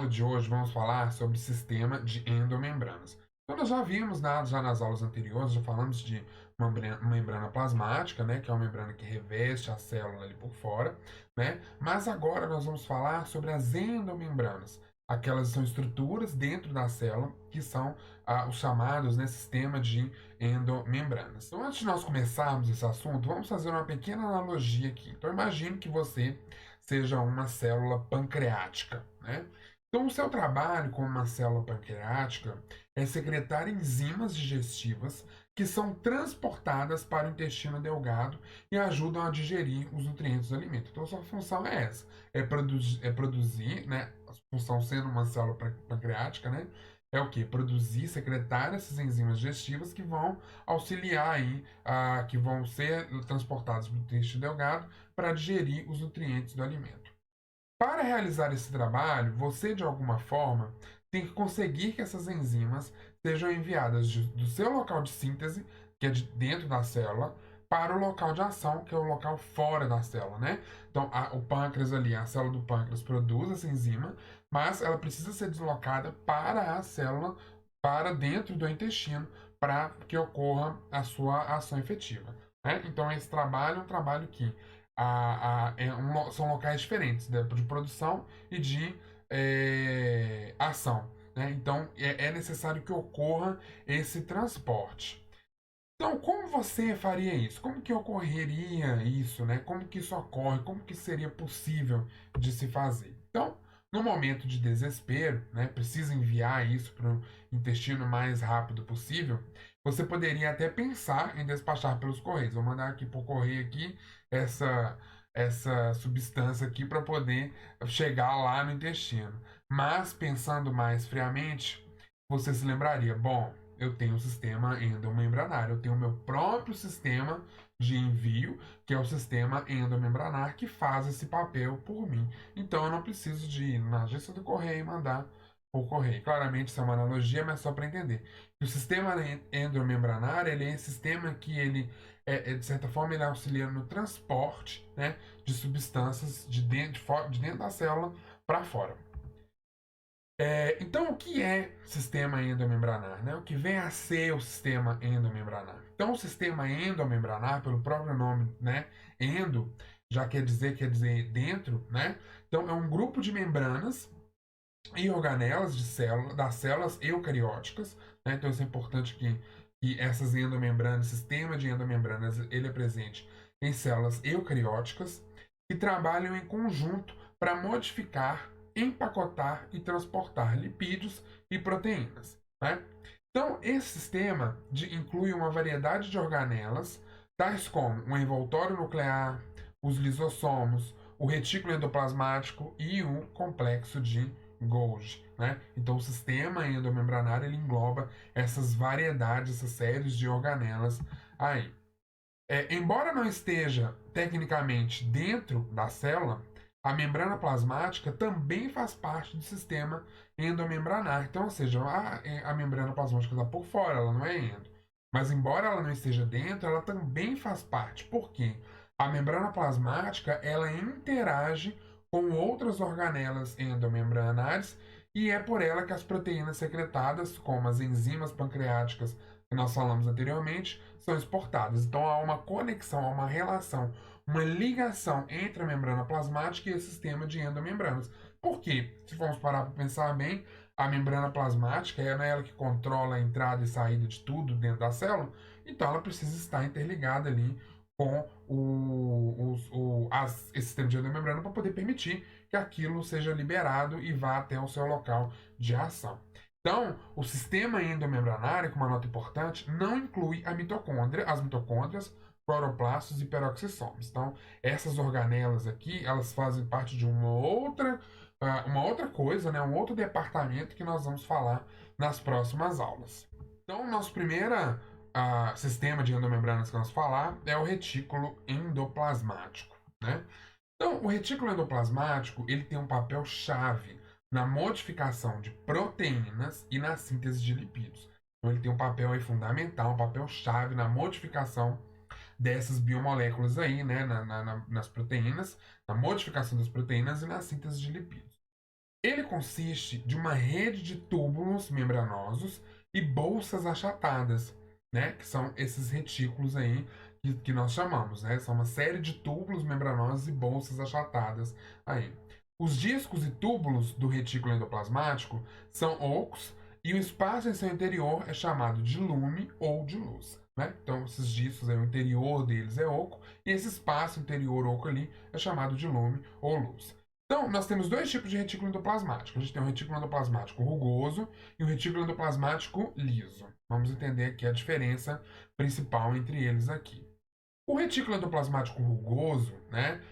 aula de hoje vamos falar sobre sistema de endomembranas. Então, nós já vimos já nas aulas anteriores, já falamos de uma membrana plasmática, né, que é uma membrana que reveste a célula ali por fora, né? Mas agora nós vamos falar sobre as endomembranas. Aquelas são estruturas dentro da célula que são os chamados, né, sistema de endomembranas. Então, antes de nós começarmos esse assunto, vamos fazer uma pequena analogia aqui. Então, imagine que você seja uma célula pancreática, né? Então, o seu trabalho como uma célula pancreática é secretar enzimas digestivas que são transportadas para o intestino delgado e ajudam a digerir os nutrientes do alimento. Então, sua função é essa, é produzir, né? A função sendo uma célula pancreática, né? É o que? Produzir, secretar essas enzimas digestivas que vão auxiliar aí, que vão ser transportadas para o intestino delgado para digerir os nutrientes do alimento. Para realizar esse trabalho, você de alguma forma tem que conseguir que essas enzimas sejam enviadas do seu local de síntese, que é de dentro da célula, para o local de ação, que é o local fora da célula, né? Então, o pâncreas ali, a célula do pâncreas produz essa enzima, mas ela precisa ser deslocada para a célula, para dentro do intestino, para que ocorra a sua ação efetiva, né? Então, esse trabalho é um trabalho que são locais diferentes, né, de produção e de ação, né? Então é necessário que ocorra esse transporte. Então, como você faria isso? Como que ocorreria isso, né? Como que isso ocorre? Como que seria possível de se fazer? Então, no momento de desespero, né, precisa enviar isso para o intestino o mais rápido possível. Você poderia até pensar em despachar pelos correios. Vou mandar aqui por correio aqui essa essa substância aqui para poder chegar lá no intestino. Mas pensando mais friamente, você se lembraria, bom, eu tenho um sistema endomembranário, eu tenho o meu próprio sistema de envio, que é o sistema endomembranar, que faz esse papel por mim. Então eu não preciso de ir na agência do correio e mandar por correio. Claramente isso é uma analogia, mas só para entender. O sistema endomembranar, ele é esse sistema que ele de certa forma, ele auxilia no transporte, né, de substâncias de dentro da célula para fora. Então, o que é sistema endomembranar? Né? O que vem a ser o sistema endomembranar? Então, o sistema endomembranar, pelo próprio nome, né, endo, já quer dizer dentro, né? Então, é um grupo de membranas e organelas das células eucarióticas, né? Então, isso é importante que essas endomembranas, sistema de endomembranas, ele é presente em células eucarióticas que trabalham em conjunto para modificar, empacotar e transportar lipídios e proteínas, né? Então, esse sistema inclui uma variedade de organelas, tais como o envoltório nuclear, os lisossomos, o retículo endoplasmático e o complexo de Golgi, né? Então, o sistema endomembranário ele engloba essas variedades, essas séries de organelas aí. Embora não esteja tecnicamente dentro da célula, a membrana plasmática também faz parte do sistema endomembranar. Então, ou seja, a membrana plasmática está por fora, ela não é endo. Mas, embora ela não esteja dentro, ela também faz parte. Por quê? A membrana plasmática ela interage com outras organelas endomembranares e é por ela que as proteínas secretadas, como as enzimas pancreáticas que nós falamos anteriormente, são exportadas. Então há uma conexão, há uma relação, uma ligação entre a membrana plasmática e esse sistema de endomembranas. Por quê? Se formos parar para pensar bem, a membrana plasmática é ela que controla a entrada e saída de tudo dentro da célula, então ela precisa estar interligada ali com esse sistema de endomembrana para poder permitir que aquilo seja liberado e vá até o seu local de ação. Então, o sistema endomembranário, com uma nota importante, não inclui as mitocôndrias, cloroplastos e peroxissomos. Então, essas organelas aqui, elas fazem parte de uma outra coisa, né, um outro departamento que nós vamos falar nas próximas aulas. Então, o nosso primeiro sistema de endomembranas que nós falar é o retículo endoplasmático, né? Então, o retículo endoplasmático ele tem um papel chave na modificação de proteínas e na síntese de lipídios. Então, ele tem um papel aí fundamental, um papel chave na modificação dessas biomoléculas aí, né, nas proteínas, na modificação das proteínas e na síntese de lipídios. Ele consiste de uma rede de túbulos membranosos e bolsas achatadas, né? Que são esses retículos aí que nós chamamos, né? São uma série de túbulos membranosos e bolsas achatadas aí. Os discos e túbulos do retículo endoplasmático são ocos e o espaço em seu interior é chamado de lume ou de luz, né? Então, esses discos aí, o interior deles é oco e esse espaço interior oco ali é chamado de lume ou luz. Então, nós temos dois tipos de retículo endoplasmático. A gente tem um retículo endoplasmático rugoso e um retículo endoplasmático liso. Vamos entender aqui a diferença principal entre eles aqui. O retículo endoplasmático rugoso, né,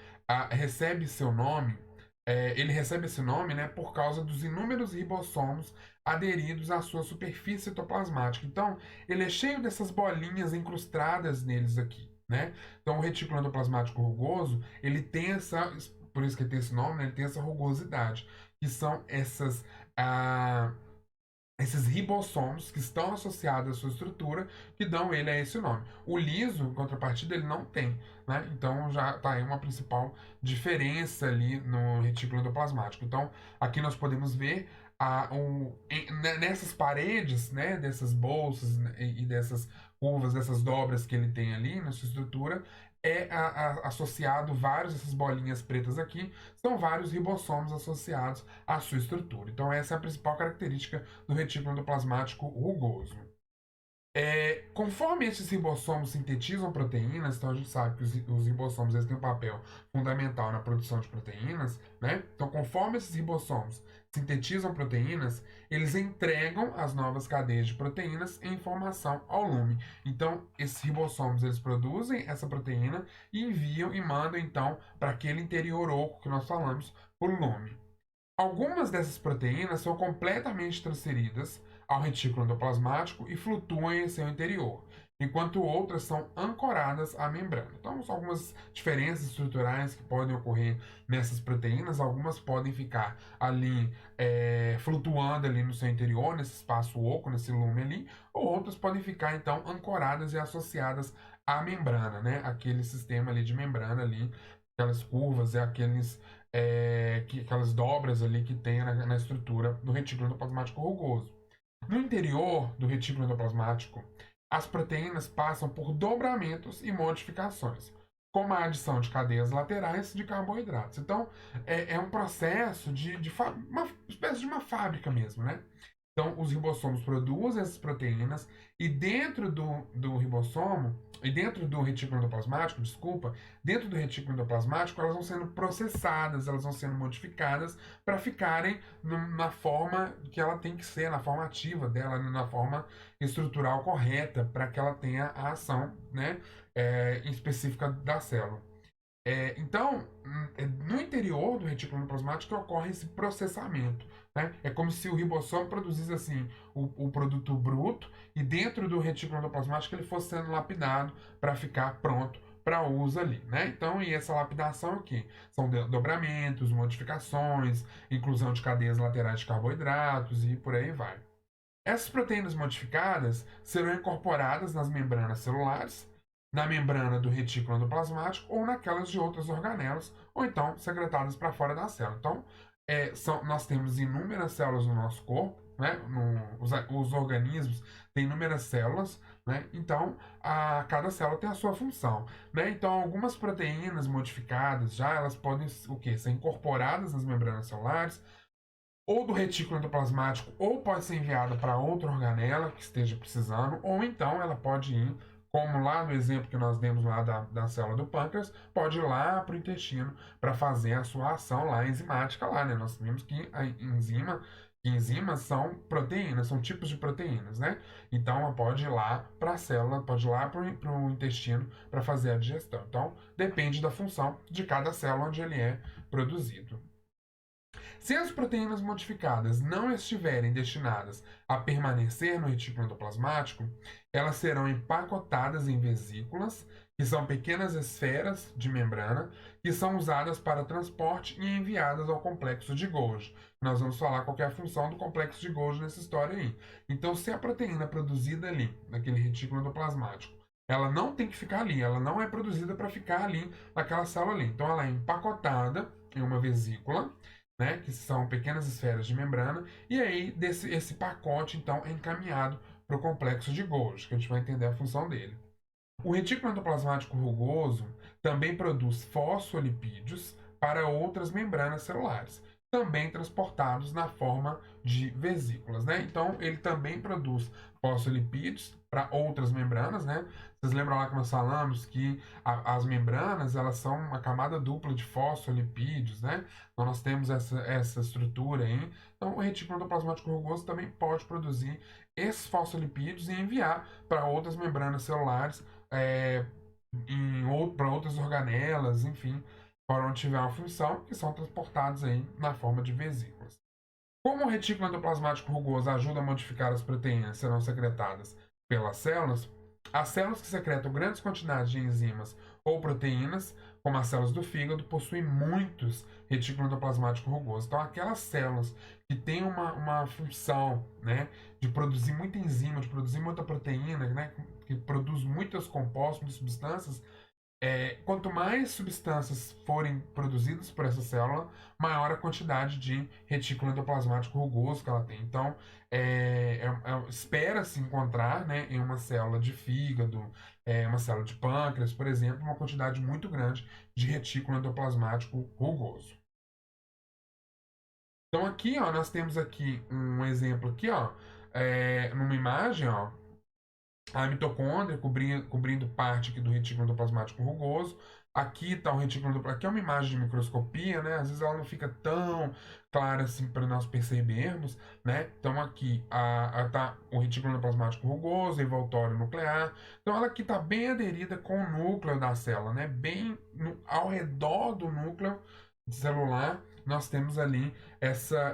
recebe seu nome, ele recebe esse nome, né, por causa dos inúmeros ribossomos aderidos à sua superfície citoplasmática. Então, ele é cheio dessas bolinhas incrustadas neles aqui, né? Então, o retículo endoplasmático rugoso, ele tem essa, por isso que ele tem esse nome, né, ele tem essa rugosidade, que são ah, esses ribossomos que estão associados à sua estrutura que dão ele a esse nome. O liso, em contrapartida, ele não tem, né? Então já está aí uma principal diferença ali no retículo endoplasmático. Então aqui nós podemos ver nessas paredes, né, dessas bolsas e dessas curvas, dessas dobras que ele tem ali na sua estrutura, associado vários dessas bolinhas pretas aqui, são vários ribossomos associados à sua estrutura. Então essa é a principal característica do retículo endoplasmático rugoso. Conforme esses ribossomos sintetizam proteínas, então a gente sabe que os ribossomos eles têm um papel fundamental na produção de proteínas, né? Então, conforme esses ribossomos sintetizam proteínas, eles entregam as novas cadeias de proteínas em informação ao lume. Então, esses ribossomos eles produzem essa proteína e enviam e mandam então para aquele interior oco que nós falamos por lume. Algumas dessas proteínas são completamente transferidas ao retículo endoplasmático e flutuam em seu interior, enquanto outras são ancoradas à membrana. Então, são algumas diferenças estruturais que podem ocorrer nessas proteínas. Algumas podem ficar ali flutuando ali no seu interior, nesse espaço oco, nesse lume ali, ou outras podem ficar então ancoradas e associadas à membrana, né? Aquele sistema ali de membrana ali, aquelas curvas e aquelas dobras ali que tem na estrutura do retículo endoplasmático rugoso. No interior do retículo endoplasmático, as proteínas passam por dobramentos e modificações, como a adição de cadeias laterais de carboidratos. Então, é um processo uma espécie de uma fábrica mesmo, né? Então, os ribossomos produzem essas proteínas e dentro do ribossomo, e dentro do retículo endoplasmático, desculpa, dentro do retículo endoplasmático, elas vão sendo processadas, elas vão sendo modificadas para ficarem na forma que ela tem que ser, na forma ativa dela, na forma estrutural correta, para que ela tenha a ação, né, específica da célula. Então, no interior do retículo endoplasmático ocorre esse processamento. Né? É como se o ribossomo produzisse assim o produto bruto e dentro do retículo endoplasmático ele fosse sendo lapidado para ficar pronto para uso ali. Né? Então, e essa lapidação aqui são dobramentos, modificações, inclusão de cadeias laterais de carboidratos e por aí vai. Essas proteínas modificadas serão incorporadas nas membranas celulares, na membrana do retículo endoplasmático ou naquelas de outras organelas, ou então secretadas para fora da célula. Então, nós temos inúmeras células no nosso corpo, né? Os organismos têm inúmeras células, né? Então, cada célula tem a sua função, né? Então, algumas proteínas modificadas já elas podem ser incorporadas nas membranas celulares, ou do retículo endoplasmático, ou pode ser enviada para outra organela que esteja precisando, ou então ela pode ir, como lá no exemplo que nós demos lá da célula do pâncreas, pode ir lá para o intestino para fazer a sua ação lá enzimática lá, né? Nós vimos que enzimas são proteínas, são tipos de proteínas, né? Então ela pode ir lá para a célula, pode ir lá para o intestino para fazer a digestão. Então depende da função de cada célula onde ele é produzido. Se as proteínas modificadas não estiverem destinadas a permanecer no retículo endoplasmático, elas serão empacotadas em vesículas, que são pequenas esferas de membrana, que são usadas para transporte e enviadas ao complexo de Golgi. Nós vamos falar qual é a função do complexo de Golgi nessa história aí. Então, se a proteína produzida ali, naquele retículo endoplasmático, ela não tem que ficar ali, ela não é produzida para ficar ali naquela célula ali. Então, ela é empacotada em uma vesícula, né, que são pequenas esferas de membrana, e aí esse pacote, então, é encaminhado para o complexo de Golgi, que a gente vai entender a função dele. O retículo endoplasmático rugoso também produz fosfolipídios para outras membranas celulares, também transportados na forma de vesículas, né? Então, ele também produz fosfolipídios para outras membranas, né? Vocês lembram lá que nós falamos que as membranas, elas são uma camada dupla de fosfolipídios, né? Então, nós temos essa estrutura aí. Então, o retículo endoplasmático rugoso também pode produzir esses fosfolipídios e enviar para outras membranas celulares, é, para outras organelas, enfim, para onde tiver uma função, que são transportados aí na forma de vesículas. Como o retículo endoplasmático rugoso ajuda a modificar as proteínas que serão secretadas pelas células, as células que secretam grandes quantidades de enzimas ou proteínas, como as células do fígado, possuem muitos retículo endoplasmático rugoso. Então, aquelas células que têm uma função, né, de produzir muita enzima, de produzir muita proteína, né, que produz muitos compostos, muitas substâncias, quanto mais substâncias forem produzidas por essa célula, maior a quantidade de retículo endoplasmático rugoso que ela tem. Então, espera-se encontrar, né, em uma célula de fígado, uma célula de pâncreas, por exemplo, uma quantidade muito grande de retículo endoplasmático rugoso. Então, aqui, ó, nós temos aqui um exemplo aqui, ó, numa imagem, ó, a mitocôndria cobrindo parte aqui do retículo endoplasmático rugoso. Aqui está o retículo endoplasmático. Aqui é uma imagem de microscopia, né? Às vezes ela não fica tão clara assim para nós percebermos, né? Então aqui tá o retículo endoplasmático rugoso, envoltório nuclear. Então ela aqui está bem aderida com o núcleo da célula, né? Bem ao redor do núcleo celular, nós temos ali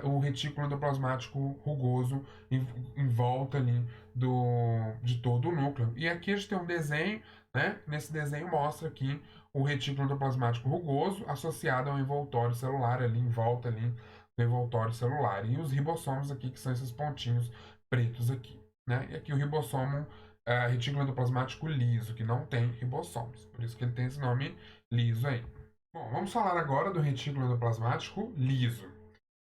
o retículo endoplasmático rugoso em volta ali de todo o núcleo. E aqui a gente tem um desenho, né? Nesse desenho mostra aqui o retículo endoplasmático rugoso associado ao envoltório celular ali em volta ali do envoltório celular. E os ribossomos aqui, que são esses pontinhos pretos aqui, né? E aqui o ribossomo retículo endoplasmático liso, que não tem ribossomos. Por isso que ele tem esse nome liso aí. Bom, vamos falar agora do retículo endoplasmático liso.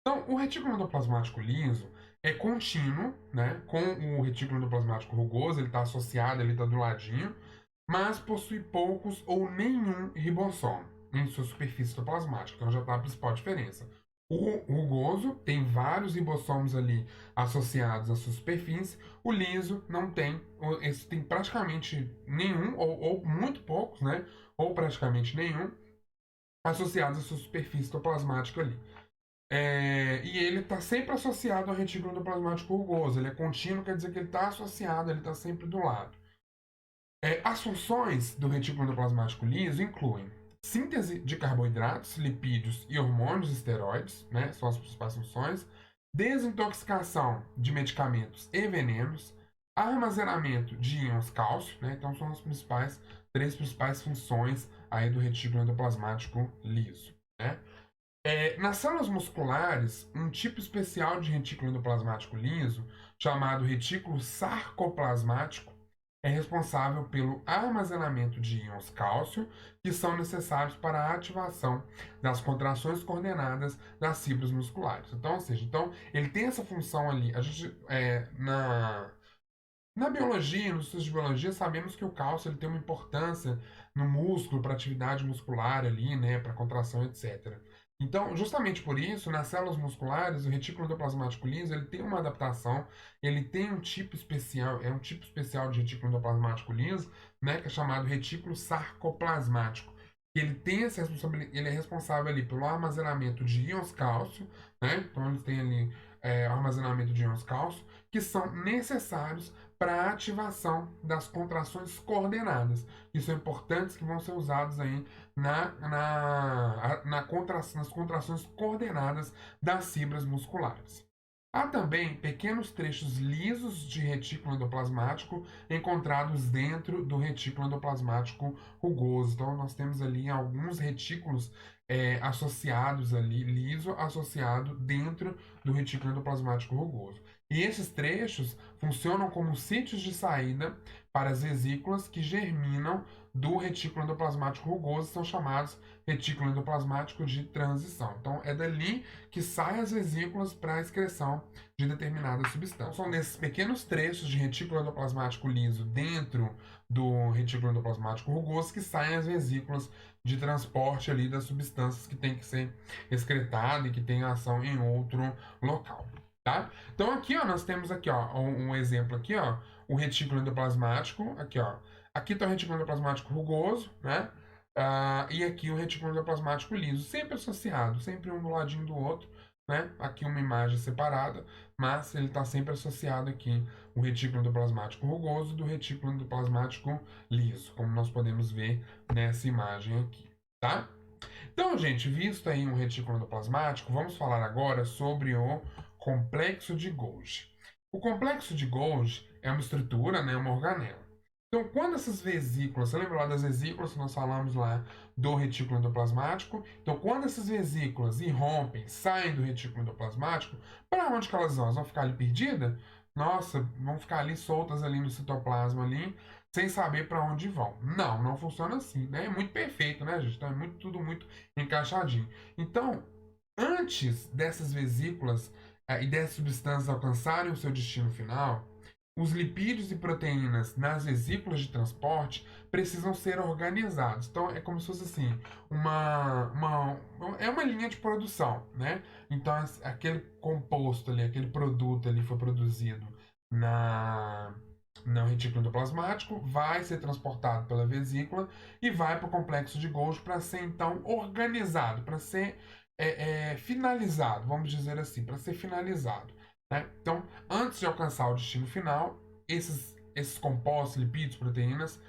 Então, o retículo endoplasmático liso é contínuo, né, com o retículo endoplasmático rugoso, ele está associado, ele está do ladinho, mas possui poucos ou nenhum ribossomo em sua superfície endoplasmática. Então já está a principal diferença. O rugoso tem vários ribossomos ali associados à sua superfície, o liso não tem, esse tem praticamente nenhum, ou muito poucos, né, ou praticamente nenhum, associados à sua superfície endoplasmática ali. E ele está sempre associado ao retículo endoplasmático rugoso. Ele é contínuo, quer dizer que ele está associado, ele está sempre do lado. As funções do retículo endoplasmático liso incluem síntese de carboidratos, lipídios e hormônios esteroides, né, são as principais funções, desintoxicação de medicamentos e venenos, armazenamento de íons cálcio, né, então são as três principais funções aí do retículo endoplasmático liso, né. Nas células musculares, um tipo especial de retículo endoplasmático liso, chamado retículo sarcoplasmático, é responsável pelo armazenamento de íons cálcio, que são necessários para a ativação das contrações coordenadas das fibras musculares. Então, ou seja, ele tem essa função ali. A gente, na biologia, nos estudos de biologia, sabemos que o cálcio ele tem uma importância no músculo, para atividade muscular ali, né, para contração, etc. Então, justamente por isso, nas células musculares, o retículo endoplasmático liso, ele tem uma adaptação, ele tem um tipo especial, é um tipo especial de retículo endoplasmático liso, né, que é chamado retículo sarcoplasmático. Ele tem essa responsabilidade, ele é responsável ali pelo armazenamento de íons cálcio, né? Então ele tem ali armazenamento de íons cálcio, que são necessários para a ativação das contrações coordenadas, que são importantes, que vão ser usados aí nas contrações coordenadas das fibras musculares. Há também pequenos trechos lisos de retículo endoplasmático encontrados dentro do retículo endoplasmático rugoso. Então, nós temos ali alguns retículos associados ali, liso, associado dentro do retículo endoplasmático rugoso. E esses trechos funcionam como sítios de saída para as vesículas que germinam do retículo endoplasmático rugoso, são chamados retículo endoplasmático de transição. Então, é dali que saem as vesículas para a excreção de determinadas substâncias. São nesses pequenos trechos de retículo endoplasmático liso dentro do retículo endoplasmático rugoso que saem as vesículas de transporte ali das substâncias que tem que ser excretada e que tem ação em outro local. Tá? Então aqui, ó, nós temos aqui, ó, um exemplo aqui, ó, o retículo endoplasmático, aqui, ó. Aqui está o retículo endoplasmático rugoso, né? E aqui o retículo endoplasmático liso, sempre associado, sempre um do ladinho do outro, né? Aqui uma imagem separada, mas ele está sempre associado aqui, o retículo endoplasmático rugoso do retículo endoplasmático liso, como nós podemos ver nessa imagem aqui, tá? Então, gente, visto aí um retículo endoplasmático, vamos falar agora sobre o complexo de Golgi. O complexo de Golgi é uma estrutura, né, uma organela. Então, quando essas vesículas, você lembra lá das vesículas que nós falamos lá do retículo endoplasmático? Então, quando essas vesículas irrompem, saem do retículo endoplasmático, para onde que elas vão? Elas vão ficar ali perdidas? Nossa, vão ficar ali soltas ali no citoplasma ali, sem saber para onde vão. Não, não funciona assim, né? É muito perfeito, né, gente? Então, é muito, tudo muito encaixadinho. Então, antes dessas vesículas e dessas substâncias alcançarem o seu destino final, os lipídios e proteínas nas vesículas de transporte precisam ser organizados. Então é como se fosse assim, é uma linha de produção, né? Então aquele composto ali, aquele produto ali foi produzido na no retículo endoplasmático, vai ser transportado pela vesícula e vai para o complexo de Golgi para ser então organizado, para ser finalizado, vamos dizer assim, para ser finalizado. Né? Então, antes de alcançar o destino final, esses compostos, lipídios, proteínas,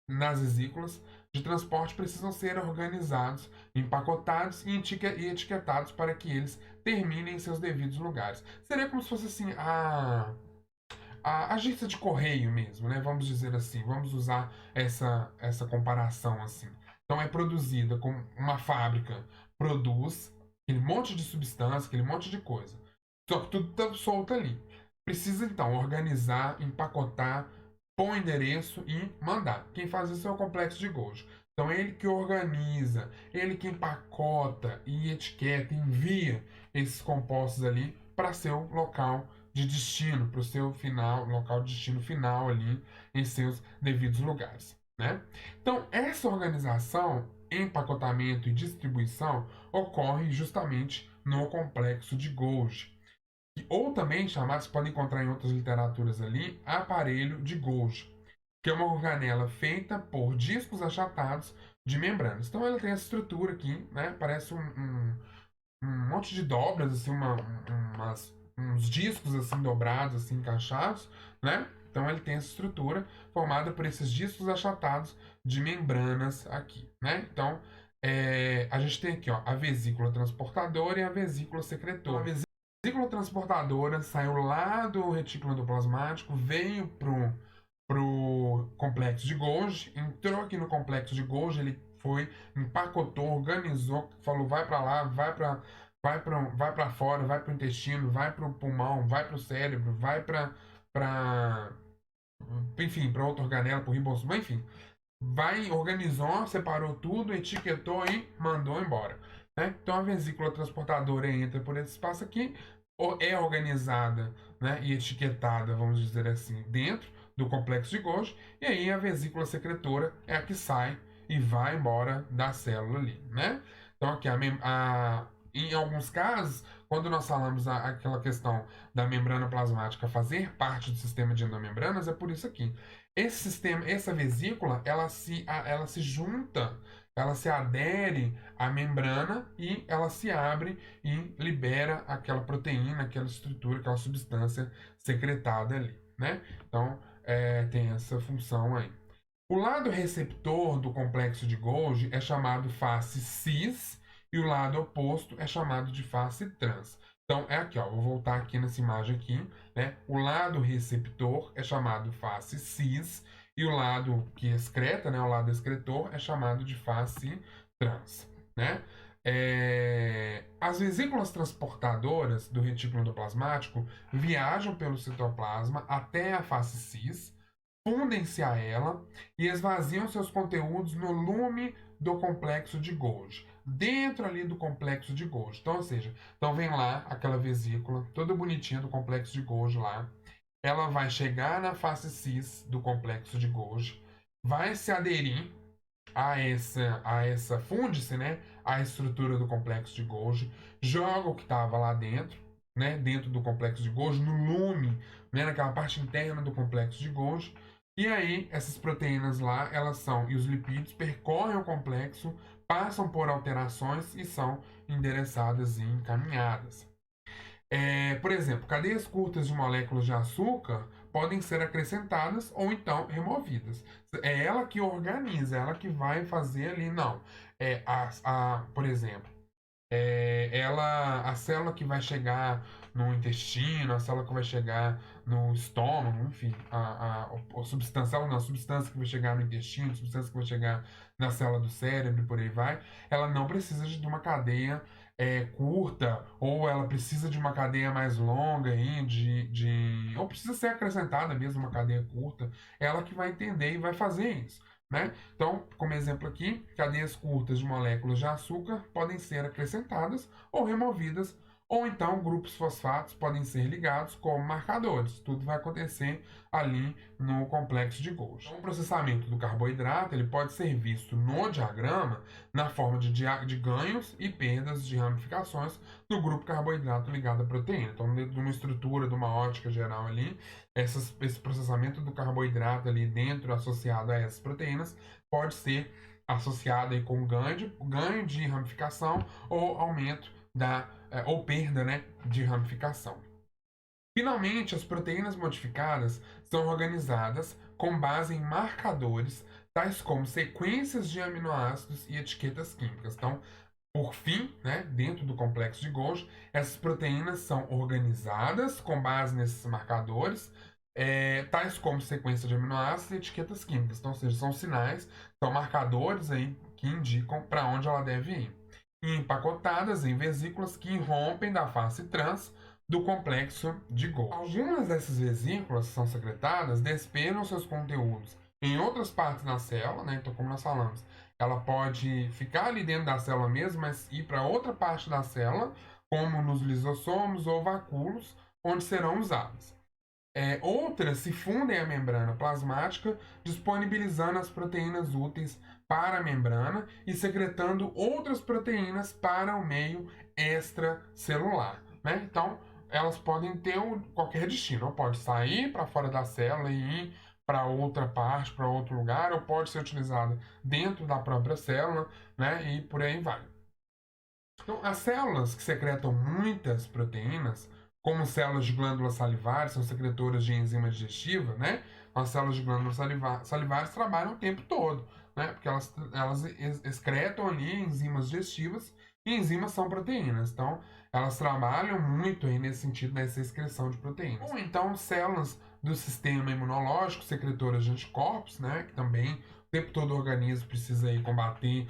nas vesículas de transporte precisam ser organizados, empacotados e etiquetados para que eles terminem em seus devidos lugares. Seria como se fosse assim a agência de correio mesmo, né? Vamos dizer assim, vamos usar essa comparação assim. Então é produzida como uma fábrica produz aquele monte de substância, aquele monte de coisa. Só que tudo está solto ali. Precisa então organizar, empacotar, pôr o endereço e mandar. Quem faz isso é o complexo de Golgi. Então ele que organiza, ele que empacota e etiqueta, envia esses compostos ali para seu local de destino, para o seu final, local de destino final ali em seus devidos lugares. Né? Então, essa organização, empacotamento e distribuição ocorre justamente no complexo de Golgi. Ou também chamados, podem encontrar em outras literaturas ali, aparelho de Golgi, que é uma organela feita por discos achatados de membranas. Então ela tem essa estrutura aqui, né? Parece um monte de dobras, assim, uns discos assim dobrados, assim, encaixados, né? Então ele tem essa estrutura formada por esses discos achatados de membranas aqui, né? Então a gente tem aqui, ó, a vesícula transportadora e a vesícula secretora. A vesícula transportadora saiu lá do retículo endoplasmático, veio pro complexo de Golgi, entrou aqui no complexo de Golgi, ele foi, empacotou, organizou, falou vai para lá, vai para fora, vai para o intestino, vai para o pulmão, vai para o cérebro, vai para enfim, para outra organela, para o ribossoma, enfim. Vai, organizou, separou tudo, etiquetou e mandou embora. Né? Então a vesícula transportadora entra por esse espaço aqui, é organizada, né, e etiquetada, vamos dizer assim, dentro do complexo de Golgi, e aí a vesícula secretora é a que sai e vai embora da célula ali, né? Então aqui em alguns casos, quando nós falamos aquela questão da membrana plasmática fazer parte do sistema de endomembranas, é por isso aqui. Esse sistema, essa vesícula, ela se junta, ela se adere à membrana e ela se abre e libera aquela proteína, aquela estrutura, aquela substância secretada ali, né? Então, tem essa função aí. O lado receptor do complexo de Golgi é chamado face cis e o lado oposto é chamado de face trans. Então, é aqui, ó, vou voltar aqui nessa imagem aqui, né? O lado receptor é chamado face cis e o lado que excreta, né, o lado excretor, é chamado de face trans, né? As vesículas transportadoras do retículo endoplasmático viajam pelo citoplasma até a face cis, fundem-se a ela e esvaziam seus conteúdos no lume do complexo de Golgi, dentro ali do complexo de Golgi. Então, ou seja, então vem lá aquela vesícula toda bonitinha do complexo de Golgi lá, ela vai chegar na face cis do complexo de Golgi, vai se aderir a essa funde-se, né, a estrutura do complexo de Golgi, joga o que estava lá dentro, né, dentro do complexo de Golgi, no lume, né, naquela parte interna do complexo de Golgi, e aí essas proteínas lá, elas são, e os lipídios percorrem o complexo, passam por alterações e são endereçadas e encaminhadas. Por exemplo, cadeias curtas de moléculas de açúcar podem ser acrescentadas ou então removidas. É ela que organiza, é ela que vai fazer ali, não. Por exemplo, a célula que vai chegar no intestino, a célula que vai chegar no estômago, enfim, a substância, não, a substância que vai chegar no intestino, a substância que vai chegar na célula do cérebro e por aí vai, ela não precisa de uma cadeia curta, ou ela precisa de uma cadeia mais longa aí, ou precisa ser acrescentada mesmo uma cadeia curta, ela que vai entender e vai fazer isso. Né? Então, como exemplo aqui, cadeias curtas de moléculas de açúcar podem ser acrescentadas ou removidas, ou então grupos fosfatos podem ser ligados como marcadores. Tudo vai acontecer ali no complexo de Golgi. Então, o processamento do carboidrato ele pode ser visto no diagrama na forma de ganhos e perdas de ramificações do grupo carboidrato ligado à proteína. Então, dentro de uma estrutura, de uma ótica geral ali, esse processamento do carboidrato ali dentro, associado a essas proteínas, pode ser associado aí com ganho de ramificação ou aumento ou perda, né, de ramificação. Finalmente, as proteínas modificadas são organizadas com base em marcadores, tais como sequências de aminoácidos e etiquetas químicas. Então, por fim, né, dentro do complexo de Golgi, essas proteínas são organizadas com base nesses marcadores, tais como sequência de aminoácidos e etiquetas químicas. Então, ou seja, são sinais, são marcadores aí que indicam para onde ela deve ir. E empacotadas em vesículas que irrompem da face trans do complexo de Golgi. Algumas dessas vesículas que são secretadas despejam seus conteúdos em outras partes da célula, né? Então, como nós falamos, ela pode ficar ali dentro da célula mesmo, mas ir para outra parte da célula, como nos lisossomos ou vacúolos, onde serão usadas. Outras se fundem à membrana plasmática, disponibilizando as proteínas úteis para a membrana e secretando outras proteínas para o meio extracelular. Né? Então, elas podem ter qualquer destino. Ou pode sair para fora da célula e ir para outra parte, para outro lugar, ou pode ser utilizada dentro da própria célula, né? E por aí vai. Então, as células que secretam muitas proteínas, como células de glândulas salivares, são secretoras de enzima digestiva, né? As células de glândulas salivares trabalham o tempo todo, né? Porque elas excretam ali enzimas digestivas, e enzimas são proteínas. Então, elas trabalham muito aí nesse sentido, nessa excreção de proteínas. Ou então, células do sistema imunológico, secretoras de anticorpos, né? Que também o tempo todo o organismo precisa aí combater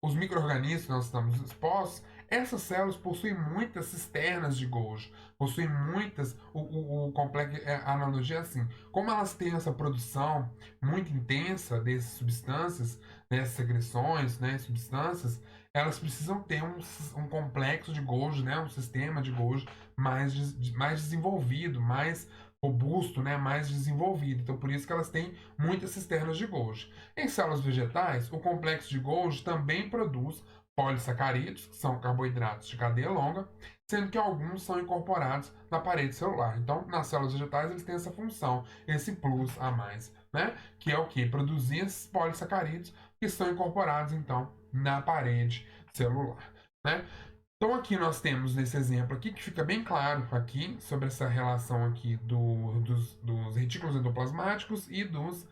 os micro-organismos que nós estamos expostos. Essas células possuem muitas cisternas de Golgi, possuem muitas. O complexo, a analogia é assim: como elas têm essa produção muito intensa dessas substâncias, dessas secreções, né, substâncias, elas precisam ter um complexo de Golgi, né, um sistema de Golgi mais desenvolvido, mais robusto, né, mais desenvolvido. Então, por isso que elas têm muitas cisternas de Golgi. Em células vegetais, o complexo de Golgi também produz polissacarídeos, que são carboidratos de cadeia longa, sendo que alguns são incorporados na parede celular. Então, nas células vegetais, eles têm essa função, esse plus a mais, né? Que é o que? Produzir esses polissacarídeos que são incorporados, então, na parede celular, né? Então aqui nós temos nesse exemplo aqui, que fica bem claro aqui, sobre essa relação aqui dos retículos endoplasmáticos e dos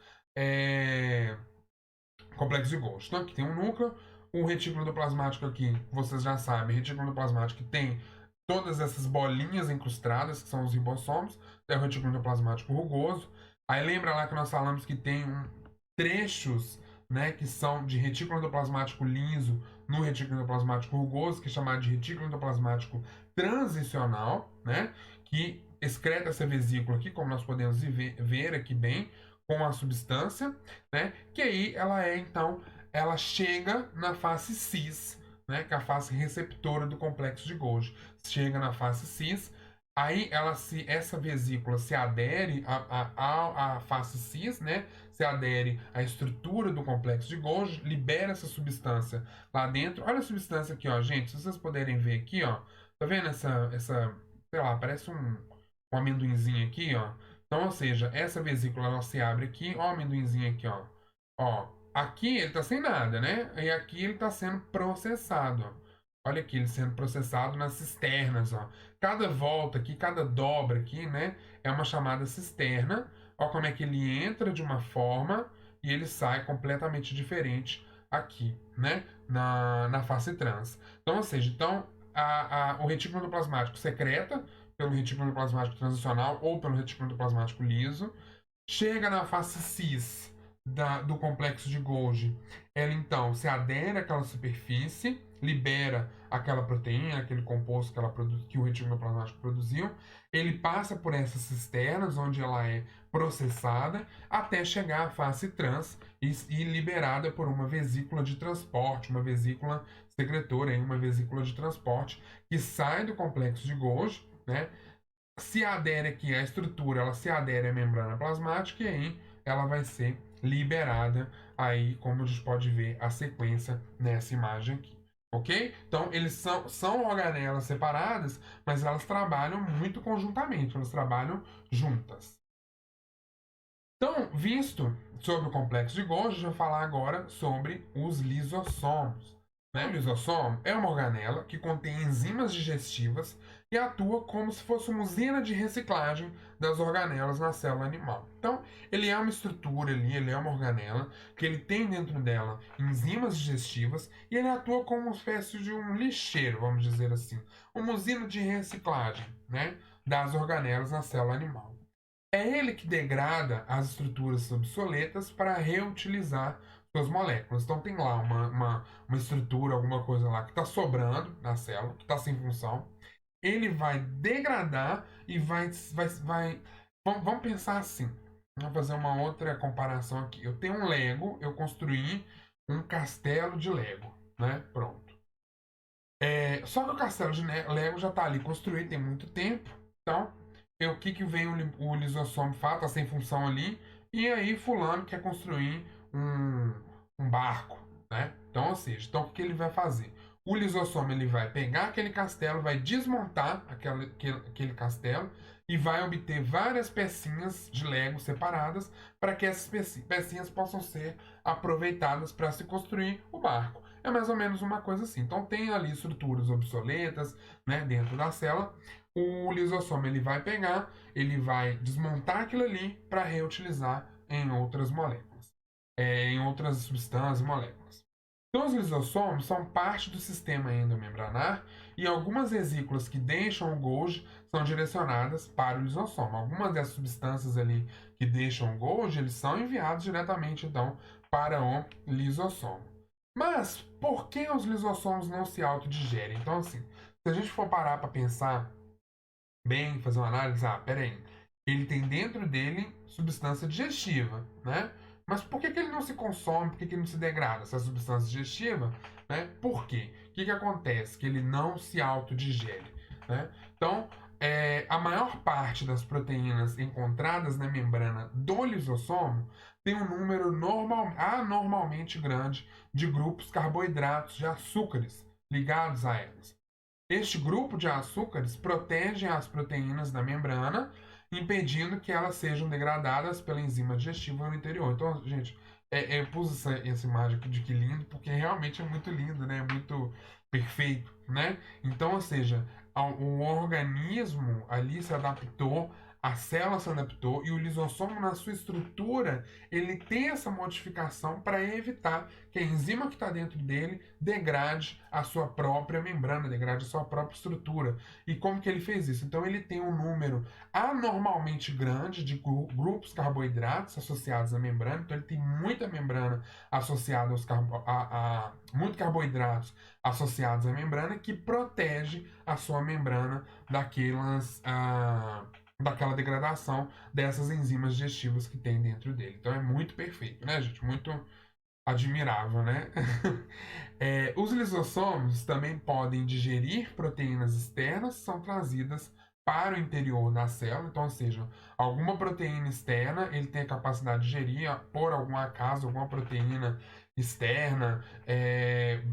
complexos de Golgi. Então aqui tem um núcleo, o retículo endoplasmático aqui, vocês já sabem, retículo endoplasmático que tem todas essas bolinhas incrustadas, que são os ribossomos, é o retículo endoplasmático rugoso. Aí lembra lá que nós falamos que tem trechos né, que são de retículo endoplasmático liso no retículo endoplasmático rugoso, que é chamado de retículo endoplasmático transicional, né, que excreta essa vesícula aqui, como nós podemos ver aqui bem, com a substância, né, que aí então, ela chega na face cis, né, que é a face receptora do complexo de Golgi. Chega na face cis, aí essa vesícula se adere à face cis, né, se adere à estrutura do complexo de Golgi, libera essa substância lá dentro. Olha a substância aqui, ó, gente, se vocês puderem ver aqui, ó, tá vendo sei lá, parece um amendoinzinho aqui, ó. Então, ou seja, essa vesícula ela se abre aqui, ó, o amendoinzinho aqui, ó. Ó, aqui ele tá sem nada, né? E aqui ele tá sendo processado, ó. Olha aqui, ele sendo processado nas cisternas, ó. Cada volta aqui, cada dobra aqui, né, é uma chamada cisterna. Ó como é que ele entra de uma forma e ele sai completamente diferente aqui, né, na face trans. Então, ou seja, o retículo endoplasmático secreta pelo retículo endoplasmático transicional ou pelo retículo endoplasmático liso, chega na face cis do complexo de Golgi, ela então se adere àquela superfície, libera aquela proteína, aquele composto que o retículo endoplasmático produziu, ele passa por essas cisternas, onde ela é processada, até chegar à face trans e liberada por uma vesícula de transporte, uma vesícula secretora, uma vesícula de transporte, que sai do complexo de Golgi, né? Se adere aqui à estrutura, ela se adere à membrana plasmática e aí ela vai ser liberada aí, como a gente pode ver a sequência nessa imagem aqui. Ok? Então, eles são organelas separadas, mas elas trabalham muito conjuntamente, elas trabalham juntas. Então, visto sobre o complexo de Golgi, a gente vai falar agora sobre os lisossomos. Né? O lisossomo é uma organela que contém enzimas digestivas e atua como se fosse uma usina de reciclagem das organelas na célula animal. Então, ele é uma estrutura ali, ele é uma organela que ele tem dentro dela enzimas digestivas e ele atua como uma espécie de um lixeiro, vamos dizer assim, uma usina de reciclagem, né, das organelas na célula animal. É ele que degrada as estruturas obsoletas para reutilizar suas moléculas. Então tem lá uma estrutura, alguma coisa lá que está sobrando na célula, que está sem função. Ele vai degradar e vai. Vamos pensar assim. Vamos fazer uma outra comparação aqui. Eu tenho um Lego, eu construí um castelo de Lego, né? Pronto. Só que o castelo de Lego já está ali construído tem muito tempo. Então, o que vem o lisossomo fala, tá sem função ali, e aí fulano quer construir um barco, né? Então, ou seja, então o que ele vai fazer? O lisossomo ele vai pegar aquele castelo, vai desmontar aquele castelo e vai obter várias pecinhas de Lego separadas para que essas pecinhas possam ser aproveitadas para se construir o barco. É mais ou menos uma coisa assim. Então tem ali estruturas obsoletas, né, dentro da célula. O lisossomo ele vai pegar, ele vai desmontar aquilo ali para reutilizar em outras moléculas, em outras substâncias e moléculas. Então, os lisossomos são parte do sistema endomembranar e algumas vesículas que deixam o Golgi são direcionadas para o lisossomo. Algumas dessas substâncias ali que deixam o Golgi, eles são enviados diretamente, então, para o lisossomo. Mas, por que os lisossomos não se autodigerem? Então, assim, se a gente for parar para pensar bem, fazer uma análise, peraí, ele tem dentro dele substância digestiva, né? Mas por que ele não se consome, por que ele não se degrada, essa substância digestiva, né? Por quê? O que acontece? Que ele não se autodigere, né? Então, a maior parte das proteínas encontradas na membrana do lisossomo tem um número anormalmente grande de grupos carboidratos de açúcares ligados a elas. Este grupo de açúcares protege as proteínas da membrana, impedindo que elas sejam degradadas pela enzima digestiva no interior. Então, gente, eu pus essa imagem aqui de que lindo, porque realmente é muito lindo, né? É muito perfeito, né? Então, ou seja, o organismo ali se adaptou a célula se adaptou e o lisossomo, na sua estrutura, ele tem essa modificação para evitar que a enzima que está dentro dele degrade a sua própria membrana, degrade a sua própria estrutura. E como que ele fez isso? Então ele tem um número anormalmente grande de grupos carboidratos associados à membrana, então ele tem muita membrana associada muito carboidratos associados à membrana, que protege a sua membrana daquela degradação dessas enzimas digestivas que tem dentro dele. Então é muito perfeito, né, gente? Muito admirável, né? Os lisossomos também podem digerir proteínas externas que são trazidas para o interior da célula. Então, ou seja, alguma proteína externa, ele tem a capacidade de digerir, por algum acaso, alguma proteína externa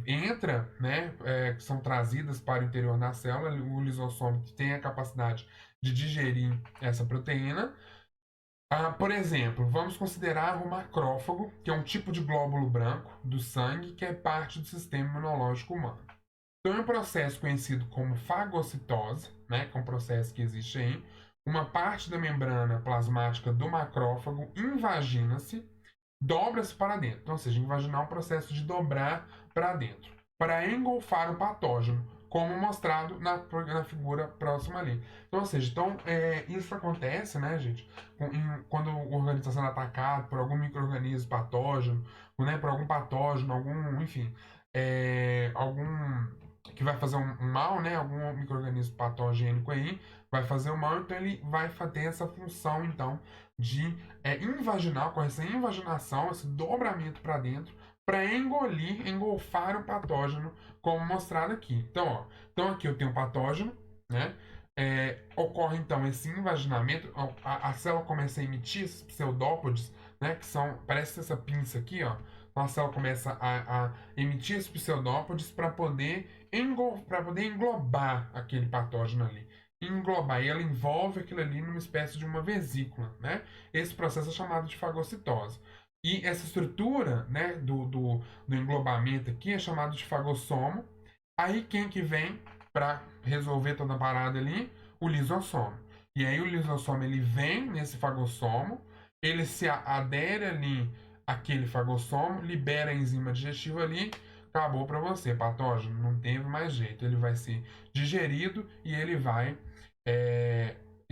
entra, né, que são trazidas para o interior da célula, o lisossomo tem a capacidade de digerir essa proteína. Por exemplo, vamos considerar o macrófago, que é um tipo de glóbulo branco do sangue que é parte do sistema imunológico humano. Então, é um processo conhecido como fagocitose, né, que é um processo que existe aí. Uma parte da membrana plasmática do macrófago invagina-se, dobra-se para dentro. Então, ou seja, invaginar é um processo de dobrar para dentro, para engolfar o patógeno, como mostrado na figura próxima ali. Então, ou seja, isso acontece, né, gente, quando o organismo está sendo atacado por algum micro-organismo patógeno, né, por algum patógeno, enfim, algum que vai fazer um mal, né, algum micro-organismo patogênico aí, vai fazer o mal, então ele vai ter essa função, então, de invaginar, com essa invaginação, esse dobramento para dentro, para engolfar o patógeno, como mostrado aqui. Então aqui eu tenho o patógeno, né? Ocorre então esse invaginamento, a célula começa a emitir esses pseudópodes, né? Que são, parece essa pinça aqui, ó. Então a célula começa a emitir esses pseudópodes para poder englobar aquele patógeno ali. Englobar, e ela envolve aquilo ali numa espécie de uma vesícula, né? Esse processo é chamado de fagocitose. E essa estrutura, né, do englobamento aqui é chamado de fagossomo. Aí quem que vem para resolver toda a parada ali? O lisossomo. E aí o lisossomo ele vem nesse fagossomo, ele se adere ali àquele fagossomo, libera a enzima digestiva ali, acabou para você, patógeno, não teve mais jeito. Ele vai ser digerido e ele vai.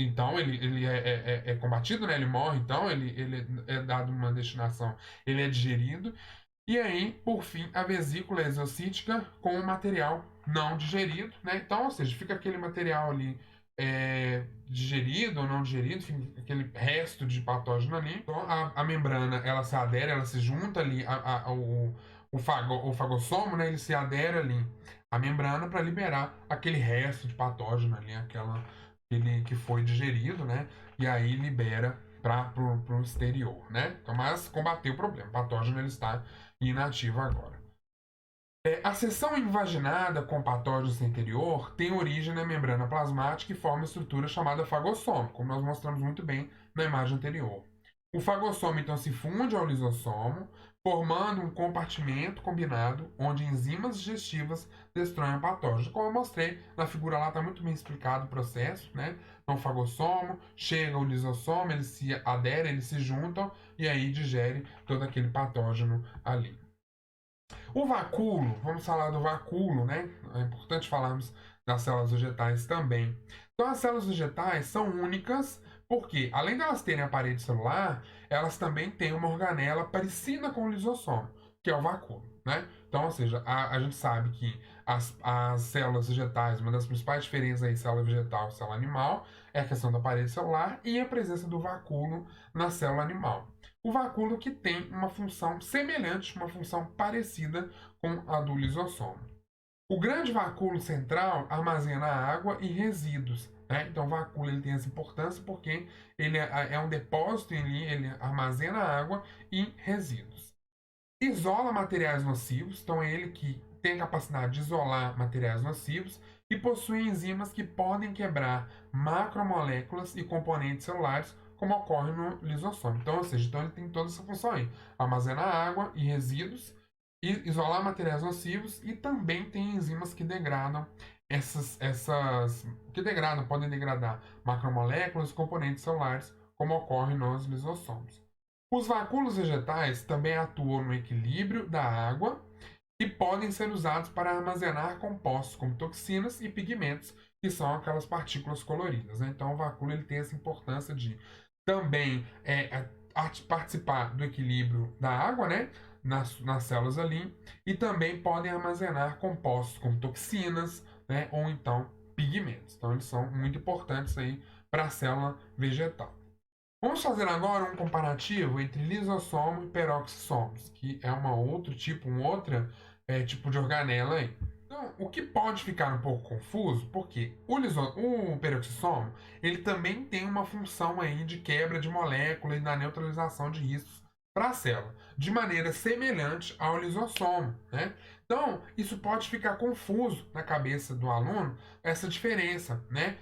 Então, ele é combatido, né? Ele morre, então, ele é dado uma destinação, ele é digerido. E aí, por fim, a vesícula exocítica com o material não digerido, né? Então, ou seja, fica aquele material ali digerido ou não digerido, enfim, aquele resto de patógeno ali. Então, a membrana, ela se adere, ela se junta ali, o fagossomo, né? Ele se adere ali à membrana para liberar aquele resto de patógeno ali, aquele que foi digerido, né? E aí libera para o exterior, né? Então, mas combater o problema. O patógeno ele está inativo agora. A seção invaginada com patógenos no interior tem origem na membrana plasmática e forma estrutura chamada fagossomo, como nós mostramos muito bem na imagem anterior. O fagossomo então se funde ao lisossomo, formando um compartimento combinado onde enzimas digestivas destroem o patógeno. Como eu mostrei na figura lá, está muito bem explicado o processo, né? Então, o fagossomo chega ao lisossomo, eles se aderem, eles se juntam e aí digere todo aquele patógeno ali. O vacúolo, vamos falar do vacúolo, né? É importante falarmos das células vegetais também. Então, as células vegetais são únicas porque, além de elas terem a parede celular, elas também têm uma organela parecida com o lisossomo, que é o vacúolo, né? Então, ou seja, a gente sabe que as células vegetais, uma das principais diferenças aí, célula vegetal e célula animal, é a questão da parede celular e a presença do vacúolo na célula animal. O vacúolo que tem uma função semelhante, uma função parecida com a do lisossomo. O grande vacúolo central armazena água e resíduos. Né? Então, o vacúolo ele tem essa importância porque ele é um depósito ali, ele armazena água e resíduos. Isola materiais nocivos, então é ele que tem a capacidade de isolar materiais nocivos e possui enzimas que podem quebrar macromoléculas e componentes celulares, como ocorre no lisossomo. Então, ou seja, então ele tem toda essa função aí: armazenar água e resíduos, isolar materiais nocivos e também tem enzimas que degradam que podem degradar macromoléculas e componentes celulares, como ocorre nos lisossomos. Os vacúolos vegetais também atuam no equilíbrio da água e podem ser usados para armazenar compostos como toxinas e pigmentos, que são aquelas partículas coloridas, né? Então, o vacúolo ele tem essa importância de também participar do equilíbrio da água, né? Nas células ali, e também podem armazenar compostos como toxinas, né? Ou então pigmentos. Então, eles são muito importantes aí para a célula vegetal. Vamos fazer agora um comparativo entre lisossomo e peroxissomos, que é um outro tipo de organela aí. Então, o que pode ficar um pouco confuso, porque o peroxissomo ele também tem uma função aí de quebra de molécula e da neutralização de riscos para a célula, de maneira semelhante ao lisossomo, né? Então, isso pode ficar confuso na cabeça do aluno, essa diferença, né?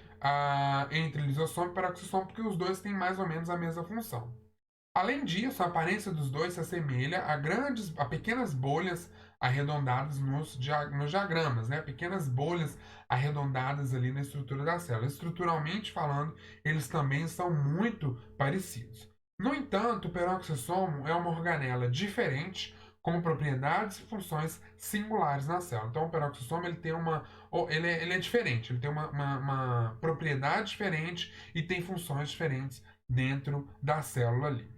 Entre lisossomo e peroxissomo, porque os dois têm mais ou menos a mesma função. Além disso, a aparência dos dois se assemelha a pequenas bolhas arredondadas nos diagramas, né? Pequenas bolhas arredondadas ali na estrutura da célula. Estruturalmente falando, eles também são muito parecidos. No entanto, o peroxissomo é uma organela diferente, com propriedades e funções singulares na célula. Então, o peroxissomo ele é diferente, ele tem uma propriedade diferente e tem funções diferentes dentro da célula ali.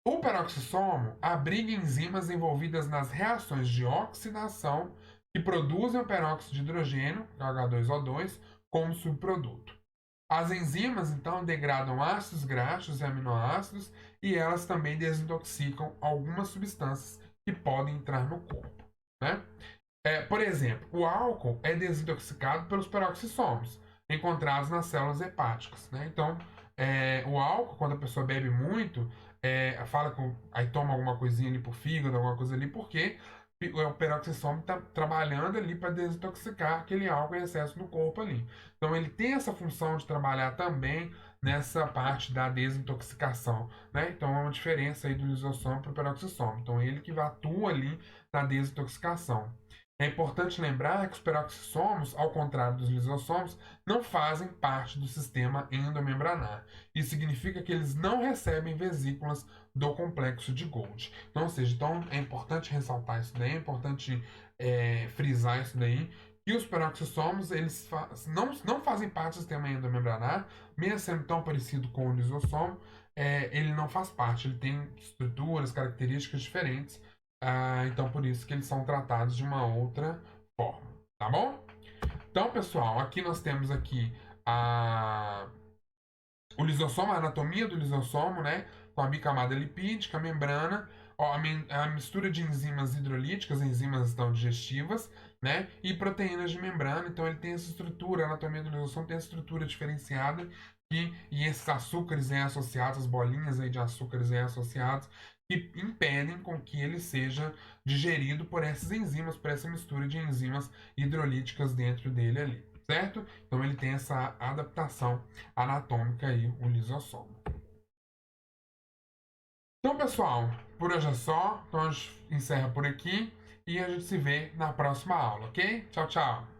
O peroxissomo abriga enzimas envolvidas nas reações de oxidação que produzem o peróxido de hidrogênio, H2O2, como subproduto. As enzimas, então, degradam ácidos graxos e aminoácidos e elas também desintoxicam algumas substâncias que podem entrar no corpo, né? Por exemplo, o álcool é desintoxicado pelos peroxissomos, encontrados nas células hepáticas, né? Então, o álcool, quando a pessoa bebe muito, aí toma alguma coisinha ali por fígado, alguma coisa ali, porque o peroxissomo está trabalhando ali para desintoxicar aquele álcool em excesso no corpo ali. Então, ele tem essa função de trabalhar também nessa parte da desintoxicação, né? Então, é uma diferença aí do lisossomo para o peroxissomo. Então, ele que atua ali na desintoxicação. É importante lembrar que os peroxissomos, ao contrário dos lisossomos, não fazem parte do sistema endomembranar. Isso significa que eles não recebem vesículas do complexo de Golgi. Então, ou seja, é importante ressaltar isso daí, é importante frisar isso daí, que os peroxissomos eles não fazem parte do sistema endomembranar, mesmo sendo tão parecido com o lisossomo, ele não faz parte, ele tem estruturas, características diferentes. Então, por isso que eles são tratados de uma outra forma, tá bom? Então, pessoal, aqui nós temos aqui o lisossomo, a anatomia do lisossomo, né? Com a bicamada lipídica, a membrana, a mistura de enzimas hidrolíticas, enzimas então, digestivas, né? E proteínas de membrana. Então, ele tem essa estrutura, a anatomia do lisossomo tem essa estrutura diferenciada e esses açúcares associados, as bolinhas aí de açúcares associados, que impedem com que ele seja digerido por essas enzimas, por essa mistura de enzimas hidrolíticas dentro dele ali, certo? Então ele tem essa adaptação anatômica aí, o lisossomo. Então, pessoal, por hoje é só. Então a gente encerra por aqui e a gente se vê na próxima aula, ok? Tchau, tchau!